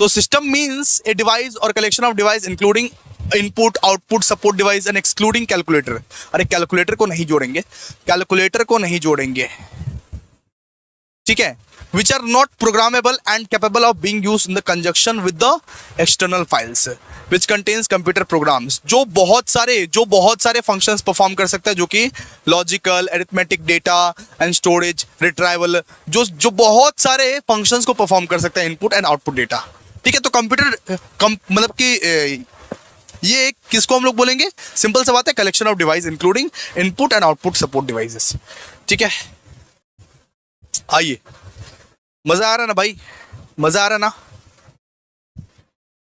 तो सिस्टम मींस ए डिवाइस और collection of device including input, output, support device and excluding calculator. अरे कैलकुलेटर को नहीं जोड़ेंगे, कैलकुलेटर को नहीं जोड़ेंगे, ठीक है। Which are not programmable and capable of being used in the conjunction with the external files which contains computer programs. जो बहुत सारे फंक्शंस परफॉर्म कर सकता है, जो कि logical, arithmetic, data and storage, retrieval, जो बहुत सारे फंक्शंस को परफॉर्म कर सकता है, इनपुट एंड आउटपुट डेटा। ठीक है। तो कंप्यूटर मतलब कि ये किसको हम लोग बोलेंगे? सिंपल सा बात है, collection of device including input and output support devices. ठीक है। आइए, मजा आ रहा ना भाई? मजा आ रहा ना?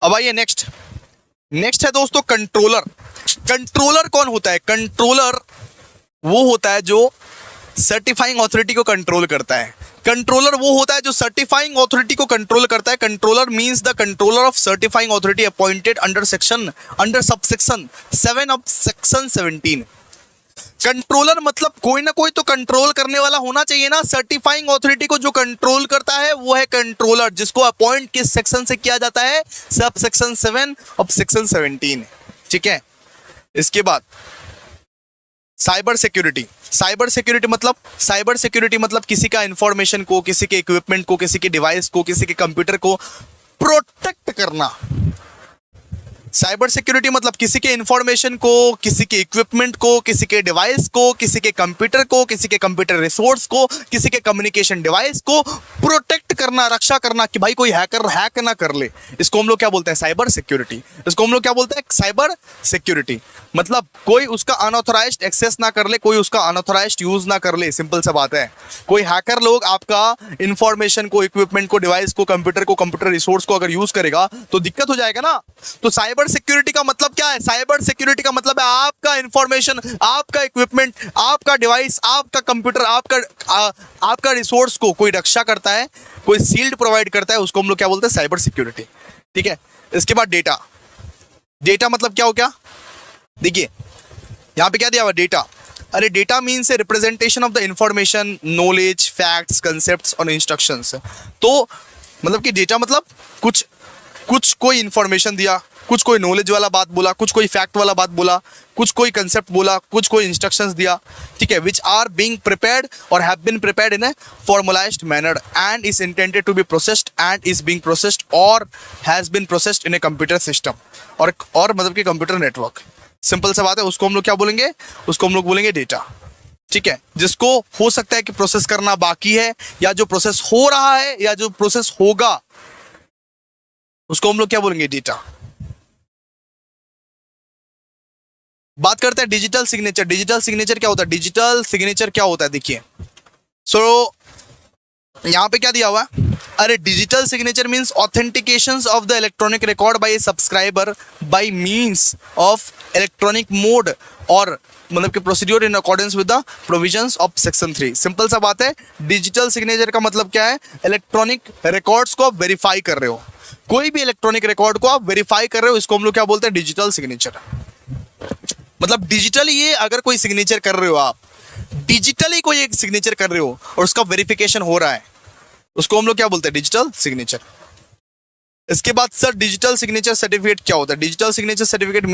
अब आइए नेक्स्ट है दोस्तों कंट्रोलर। कंट्रोलर कौन होता है? कंट्रोलर वो होता है जो सर्टिफाइंग अथॉरिटी को कंट्रोल करता है। कंट्रोलर वो होता है जो सर्टिफाइंग अथॉरिटी को कंट्रोल करता है। Controller means the controller of certifying authority appointed under subsection 7 of section 17। Controller मतलब कोई ना कोई तो कंट्रोल करने वाला होना चाहिए ना। सर्टिफाइंग अथॉरिटी को जो कंट्रोल करता है वो है कंट्रोलर, जिसको अपॉइंट किस सेक्शन से किया जाता है? Sub section 7 of section 17। ठीक है। इसके बाद साइबर सिक्योरिटी। साइबर सिक्योरिटी मतलब किसी का इंफॉर्मेशन को, किसी के इक्विपमेंट को, किसी के डिवाइस को, किसी के कंप्यूटर को प्रोटेक्ट करना। साइबर सिक्योरिटी मतलब किसी के इंफॉर्मेशन को, किसी के इक्विपमेंट को, किसी के डिवाइस को, किसी के कंप्यूटर को, किसी के कंप्यूटर रिसोर्स को, किसी के कम्युनिकेशन डिवाइस को प्रोटेक्ट करना, रक्षा करना कि भाई कोई हैकर हैक ना कर ले। इसको हम लोग क्या बोलते हैं? Cyber security. इसको हम लोग क्या बोलते हैं? Cyber security. मतलब कोई उसका अनऑथराइज्ड एक्सेस ना कर ले, कोई उसका अनऑथराइज्ड यूज ना कर ले। सिंपल सा बात है। कोई हैकर लोग आपका इंफॉर्मेशन को, इक्विपमेंट को, डिवाइस को, कंप्यूटर रिसोर्स को अगर यूज करेगा तो दिक्कत हो जाएगा ना। तो साइबर सिक्योरिटी का मतलब क्या है? साइबर सिक्योरिटी का मतलब है आपका इंफॉर्मेशन, आपका इक्विपमेंट, आपका डिवाइस, आपका कंप्यूटर, आपका रिसोर्स को कोई रक्षा करता है, कोई शील्ड प्रोवाइड करता है, उसको हम लोग क्या बोलते हैं? Cyber security. ठीक है। इसके बाद डेटा मतलब क्या हो गया? देखिए यहां पे क्या दिया हुआ? डेटा। अरे data means a representation of the information, knowledge, facts, concepts और इंस्ट्रक्शंस। तो मतलब कि डेटा मतलब कुछ कोई इंफॉर्मेशन दिया, कुछ कोई नॉलेज वाला बात बोला, कुछ कोई फैक्ट वाला बात बोला, कुछ कोई कंसेप्ट बोला, कुछ कोई इंस्ट्रक्शंस दिया। ठीक है। विच आर बीइंग प्रिपेयर्ड और have been prepared in a formalised manner and is intended to be processed and is being processed और has been processed in a computer system और मतलब कि कंप्यूटर नेटवर्क। सिंपल सा बात है। उसको हम लोग क्या बोलेंगे? उसको हम लोग बोलेंगे डेटा। ठीक है। जिसको हो सकता है कि प्रोसेस करना बाकी है, या जो प्रोसेस हो रहा है, या जो प्रोसेस होगा, उसको हम लोग क्या बोलेंगे? डेटा। बात करते हैं डिजिटल सिग्नेचर। डिजिटल सिग्नेचर क्या होता है? डिजिटल सिग्नेचर क्या होता है? देखिए यहां पे क्या दिया हुआ है? अरे digital signature means authentications of the electronic record by A subscriber by means of electronic mode और मतलब कि procedure in accordance with the provisions of section 3। Simple सा बात है। डिजिटल सिग्नेचर का मतलब क्या है? इलेक्ट्रॉनिक रिकॉर्ड्स को आप वेरीफाई कर रहे हो, कोई भी इलेक्ट्रॉनिक रिकॉर्ड को आप वेरीफाई कर रहे हो, इसको हम लोग क्या बोलते हैं? Digital signature. मतलब डिजिटली ये अगर कोई सिग्नेचर कर रहे हो, आप डिजिटली कोई एक सिग्नेचर कर रहे हो और उसका वेरिफिकेशन हो रहा है, उसको हम लोग क्या बोलते हैं? Digital signature. इसके बाद सर डिजिटल सिग्नेचर सर्टिफिकेट क्या होता है? Digital signature certificate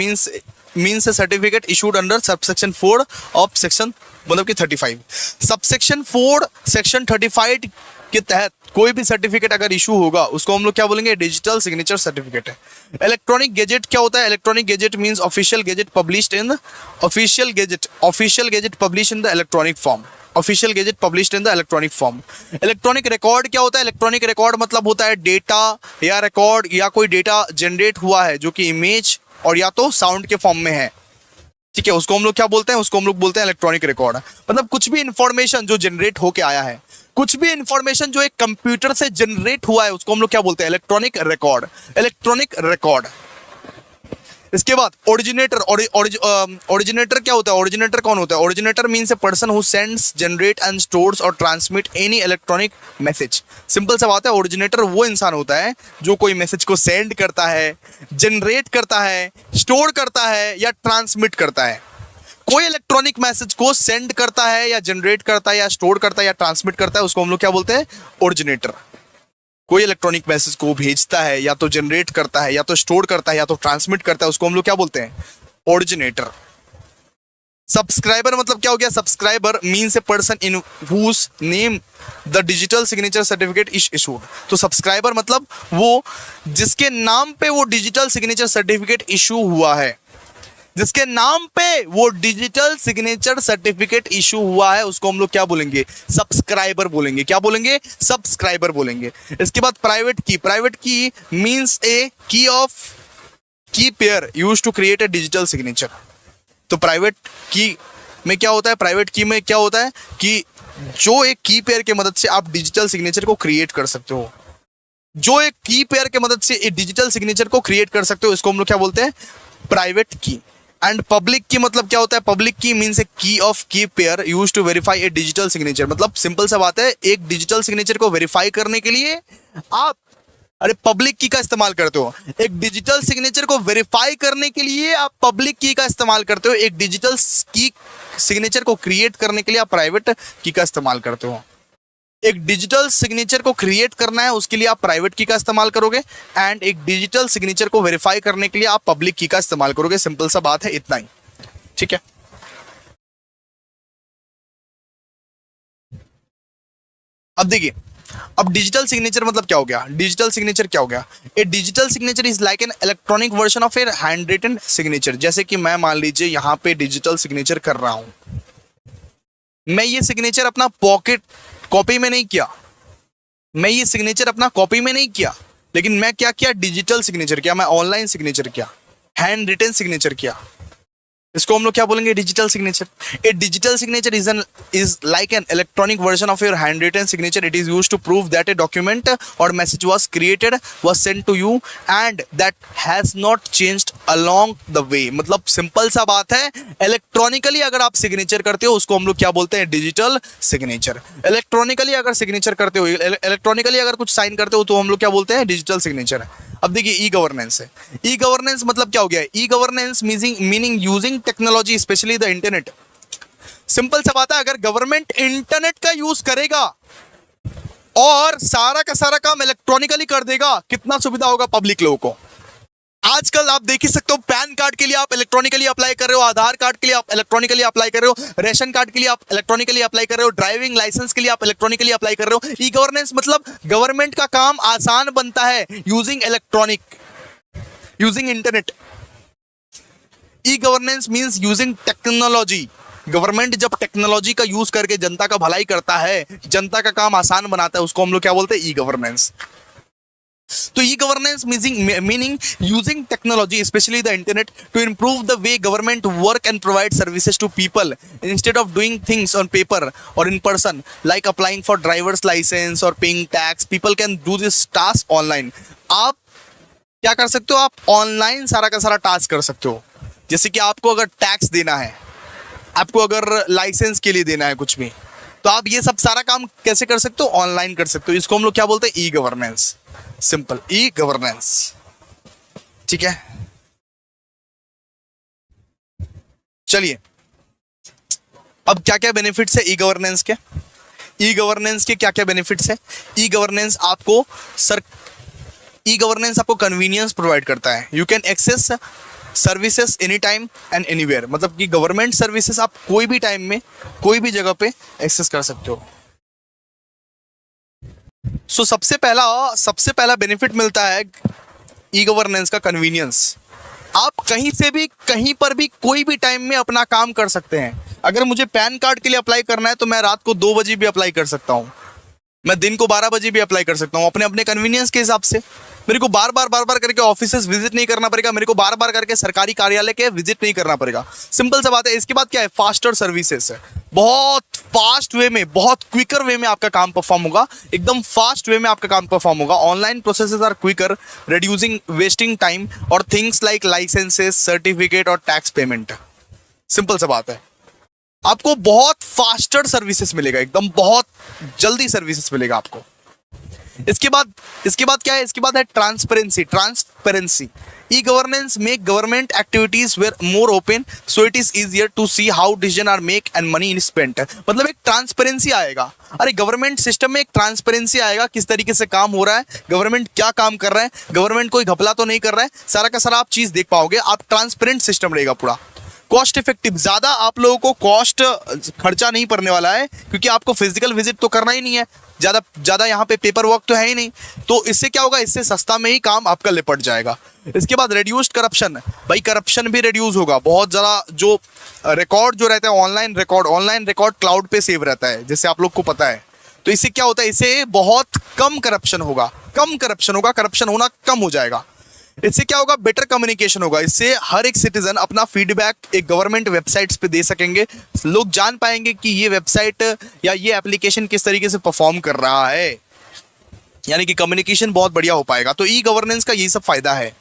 means A certificate issued under subsection 4 of section मतलब कि 35। सबसेक्शन 4 सेक्शन 35 के तहत कोई भी सर्टिफिकेट अगर इशू होगा उसको हम लोग क्या बोलेंगे? डिजिटल सिग्नेचर सर्टिफिकेट है। इलेक्ट्रॉनिक गेजेट क्या होता है? Electronic gazette means official gazette published in official gazette publish in the electronic form. Official gazette published in the electronic form. Electronic record क्या होता है? इलेक्ट्रॉनिक रिकॉर्ड मतलब होता है डेटा या रिकॉर्ड या कोई डेटा जनरेट हुआ है जो कि इमेज और या तो साउंड के फॉर्म में है, ठीक है, उसको हम लोग क्या बोलते हैं? उसको हम लोग बोलते हैं इलेक्ट्रॉनिक रिकॉर्ड। मतलब कुछ भी इंफॉर्मेशन जो जनरेट होके आया है, कुछ भी इंफॉर्मेशन जो एक कंप्यूटर से जनरेट हुआ है उसको हम लोग क्या बोलते हैं? Electronic record. Electronic record. इसके बाद ओरिजिनेटर। ओरिजिनेटर क्या होता है? ओरिजिनेटर कौन होता है? Originator means a person who sends, generate and stores और transmit any electronic message. Simple सा बात है, ओरिजिनेटर वो इंसान होता है जो कोई मैसेज को सेंड करता है, जनरेट करता है, स्टोर करता है या ट्रांसमिट करता है। कोई इलेक्ट्रॉनिक मैसेज को सेंड करता है या जनरेट करता है या स्टोर करता है या ट्रांसमिट करता है उसको हम लोग क्या बोलते हैं? ओरिजिनेटर। कोई इलेक्ट्रॉनिक मैसेज को भेजता है या तो जनरेट करता है या तो स्टोर करता है या तो ट्रांसमिट करता है उसको हम लोग क्या बोलते हैं? ओरिजिनेटर। सब्सक्राइबर मतलब क्या हो गया? Subscriber means a person in whose name the digital signature certificate is issued. तो सब्सक्राइबर मतलब वो जिसके नाम पे वो डिजिटल सिग्नेचर सर्टिफिकेट इशू हुआ है, जिसके नाम पे वो डिजिटल सिग्नेचर सर्टिफिकेट इशू हुआ है उसको हम लोग क्या बोलेंगे? सब्सक्राइबर बोलेंगे। क्या बोलेंगे? सब्सक्राइबर बोलेंगे। इसके बाद प्राइवेट की। प्राइवेट की means a key pair use to create a digital signature. तो प्राइवेट की में क्या होता है? प्राइवेट की में क्या होता है कि जो एक की पेयर के मदद से आप डिजिटल सिग्नेचर को क्रिएट कर सकते हो, जो एक की पेयर के मदद से एक डिजिटल सिग्नेचर को क्रिएट कर सकते हो इसको हम लोग क्या बोलते हैं? प्राइवेट की। एंड पब्लिक की मतलब क्या होता है? पब्लिक की means A key of key pair use to verify a digital signature. मतलब सिंपल सा बात है, एक डिजिटल सिग्नेचर को वेरीफाई करने के लिए आप पब्लिक की का इस्तेमाल करते हो। एक डिजिटल सिग्नेचर को वेरीफाई करने के लिए आप पब्लिक की का इस्तेमाल करते हो। एक डिजिटल की सिग्नेचर को क्रिएट करने के लिए आप प्राइवेट की का इस्तेमाल करते हो। एक डिजिटल सिग्नेचर को क्रिएट करना है उसके लिए आप प्राइवेट की का इस्तेमाल करोगे एंड एक डिजिटल सिग्नेचर को वेरीफाई करने के लिए आप पब्लिक की का इस्तेमाल करोगे। सिंपल सा बात है, इतना ही, ठीक है। अब देखिए, अब डिजिटल सिग्नेचर मतलब क्या हो गया? डिजिटल सिग्नेचर क्या हो गया? A digital signature is like an electronic version of a handwritten signature. जैसे कि मैं मान लीजिए यहां पे डिजिटल सिग्नेचर कर रहा हूं, मैं ये सिग्नेचर अपना पॉकेट कॉपी में नहीं किया, मैं ये सिग्नेचर अपना कॉपी में नहीं किया, लेकिन मैं क्या किया? डिजिटल सिग्नेचर किया, मैं ऑनलाइन सिग्नेचर किया, हैंड रिटन सिग्नेचर किया। इसको हम लोग क्या बोलेंगे? Digital signature. A digital signature is like an electronic version of your handwritten signature. It is used to prove that a document और message was created, was sent to you and that has not changed along the way. मतलब सिंपल सा बात है, इलेक्ट्रॉनिकली अगर आप सिग्नेचर करते हो उसको हम लोग क्या बोलते हैं? Digital signature. इलेक्ट्रॉनिकली अगर सिग्नेचर करते हो, इलेक्ट्रॉनिकली अगर कुछ साइन करते हो तो हम लोग क्या बोलते हैं? Digital signature. अब देखिए, ई गवर्नेंस है। ई गवर्नेंस मतलब क्या हो गया? ई governance meaning using technology specially the internet. Simple सा बात है, अगर गवर्नमेंट इंटरनेट का यूज करेगा और सारा का सारा काम इलेक्ट्रॉनिकली कर देगा, कितना सुविधा होगा पब्लिक लोगों को। आजकल आप देख ही सकते हो, पैन कार्ड के लिए आप इलेक्ट्रॉनिकली अप्लाई कर रहे हो, आधार कार्ड के लिए आप इलेक्ट्रॉनिकली अप्लाई कर रहे हो, रेशन कार्ड के लिए आप इलेक्ट्रॉनिकली अप्लाई कर रहे हो, ड्राइविंग लाइसेंस के लिए आप इलेक्ट्रॉनिकली अप्लाई कर रहे हो। ई गवर्नेंस मतलब गवर्नमेंट का काम आसान बनता है using electronic, using internet. E governance means using technology. Government जब टेक्नोलॉजी का यूज करके जनता का भलाई करता है, जनता का काम आसान बनाता है, उसको हम लोग क्या बोलते हैं? E governance. तो E governance meaning using technology specially the internet to improve the way government work and provide services to people instead of doing things on paper or in person like applying for driver's license or paying tax. People can do this task online. आप क्या कर सकते हो? आप ऑनलाइन सारा का सारा टास्क कर सकते हो। जैसे कि आपको अगर टैक्स देना है, आपको अगर लाइसेंस के लिए देना है कुछ भी, तो आप ये सब सारा काम कैसे कर सकते हो? ऑनलाइन कर सकते हो। इसको हम लोग क्या बोलते हैं? E governance. Simple, e governance, ठीक है। चलिए, अब क्या क्या बेनिफिट्स है ई गवर्नेंस के? ई गवर्नेंस के क्या क्या बेनिफिट्स है? ई गवर्नेंस आपको ई गवर्नेंस आपको कन्वीनियंस प्रोवाइड करता है। You can access services any time and anywhere, मतलब कि गवर्नमेंट सर्विसेज आप कोई भी टाइम में कोई भी जगह पे एक्सेस कर सकते हो। सो सबसे पहला बेनिफिट मिलता है ई गवर्नेंस का, कन्वीनियंस। आप कहीं से भी कहीं पर भी कोई भी टाइम में अपना काम कर सकते हैं। अगर मुझे पैन कार्ड के लिए अप्लाई करना है तो मैं रात को 2 बजे भी अप्लाई कर सकता हूँ, मैं दिन को 12 बजे भी अप्लाई कर सकता हूँ, अपने अपने कन्वीनियंस के हिसाब से। मेरे को बार बार करके ऑफिसेस विजिट नहीं करना पड़ेगा, मेरे को बार बार करके सरकारी कार्यालय के विजिट नहीं करना पड़ेगा। सिंपल सा बात है। इसके बाद क्या है, फास्टर सर्विसेज है। बहुत फास्ट वे में, बहुत क्विकर वे में आपका काम परफॉर्म होगा, एकदम फास्ट वे में आपका काम परफॉर्म होगा। Online processes are quicker, reducing wasting time और थिंग्स लाइक लाइसेंसेस, सर्टिफिकेट और टैक्स पेमेंट। सिंपल सा बात है। आपको बहुत फास्टर सर्विसेज मिलेगा, एकदम बहुत जल्दी सर्विसेज मिलेगा आपको। इसके बाद क्या है, इसके बाद है transparency. E governance make government activities were more open, so it is easier to see how decision are make and money spent. मतलब एक ट्रांसपेरेंसी आएगा। अरे गवर्नमेंट सिस्टम में एक ट्रांसपेरेंसी आएगा, किस तरीके से काम हो रहा है, गवर्नमेंट क्या काम कर रहा है, गवर्नमेंट कोई घपला तो नहीं कर रहा है, सारा का सारा आप चीज देख पाओगे। आप ट्रांसपेरेंट सिस्टम रहेगा पूरा। कॉस्ट इफेक्टिव, ज़्यादा आप लोगों को कॉस्ट खर्चा नहीं पड़ने वाला है, क्योंकि आपको फिजिकल विजिट तो करना ही नहीं है, ज़्यादा यहाँ पे पेपर वर्क तो है ही नहीं। तो इससे क्या होगा, इससे सस्ता में ही काम आपका निपट जाएगा। इसके बाद रिड्यूस्ड करप्शन, भाई करप्शन भी रिड्यूस होगा बहुत ज़्यादा। जो रिकॉर्ड जो रहता है ऑनलाइन रिकॉर्ड क्लाउड पे सेव रहता है, जैसे आप लोग को पता है। तो इससे क्या होता है, इससे बहुत कम करप्शन होगा, करप्शन होना कम हो जाएगा। इससे क्या होगा, बेटर कम्युनिकेशन होगा। इससे हर एक सिटीजन अपना फीडबैक एक गवर्नमेंट वेबसाइट्स पे दे सकेंगे। लोग जान पाएंगे कि ये वेबसाइट या ये एप्लीकेशन किस तरीके से परफॉर्म कर रहा है, यानी कि कम्युनिकेशन बहुत बढ़िया हो पाएगा। तो ई गवर्नेंस का ये सब फायदा है।